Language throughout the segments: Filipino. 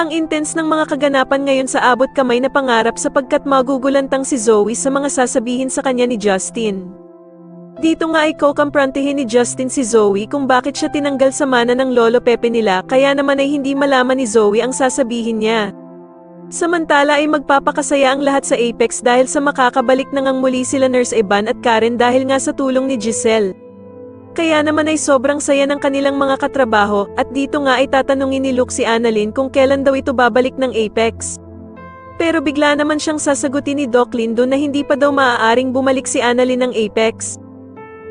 Ang intense ng mga kaganapan ngayon sa abot kamay na pangarap sapagkat magugulantang si Zoe sa mga sasabihin sa kanya ni Justin. Dito nga ay kukumprontihin ni Justin si Zoe kung bakit siya tinanggal sa mana ng Lolo Pepe nila kaya naman ay hindi malaman ni Zoe ang sasabihin niya. Samantala ay magpapakasaya ang lahat sa Apex dahil sa makakabalik na ngang muli sila Nurse Evan at Karen dahil nga sa tulong ni Giselle. Kaya naman ay sobrang saya ng kanilang mga katrabaho at dito nga ay tatanungin ni Luke si Annalyn kung kailan daw ito babalik ng Apex. Pero bigla naman siyang sasagutin ni Doc Lindo na hindi pa daw maaaring bumalik si Annalyn ng Apex.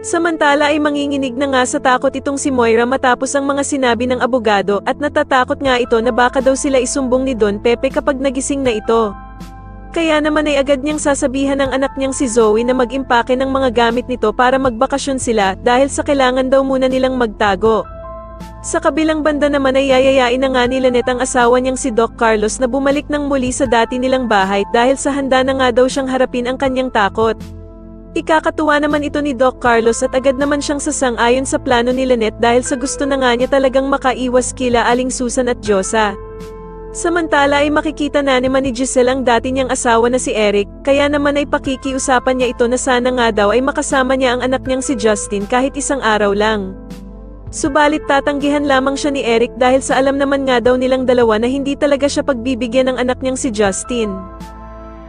Samantala ay manginginig na nga sa takot itong si Moira matapos ang mga sinabi ng abogado at natatakot nga ito na baka daw sila isumbong ni Don Pepe kapag nagising na ito. Kaya naman ay agad niyang sasabihan ng anak niyang si Zoe na mag-impake ng mga gamit nito para magbakasyon sila dahil sa kailangan daw muna nilang magtago. Sa kabilang banda naman ay yayayain na nga ni Lynette ang asawa niyang si Doc Carlos na bumalik ng muli sa dati nilang bahay dahil sa handa na nga daw siyang harapin ang kanyang takot. Ikakatuwa naman ito ni Doc Carlos at agad naman siyang sasang-ayon sa plano ni Lynette dahil sa gusto na nga niya talagang makaiwas kila Aling Susan at Diyosa. Samantala ay makikita na naman ni Giselle ang dati niyang asawa na si Eric, kaya naman ay pakikiusapan niya ito na sana nga daw ay makasama niya ang anak niyang si Justin kahit isang araw lang. Subalit tatanggihan lamang siya ni Eric dahil sa alam naman nga daw nilang dalawa na hindi talaga siya pagbibigyan ng anak niyang si Justin.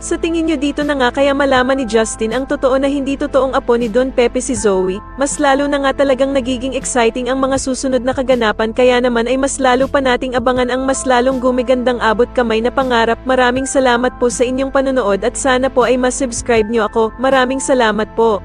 Sa tingin niyo dito na nga kaya malaman ni Justin ang totoo na hindi totoong apo ni Don Pepe si Zoe, mas lalo na nga talagang nagiging exciting ang mga susunod na kaganapan kaya naman ay mas lalo pa nating abangan ang mas lalong gumigandang abot kamay na pangarap. Maraming salamat po sa inyong panonood at sana po ay mas subscribe niyo ako. Maraming salamat po.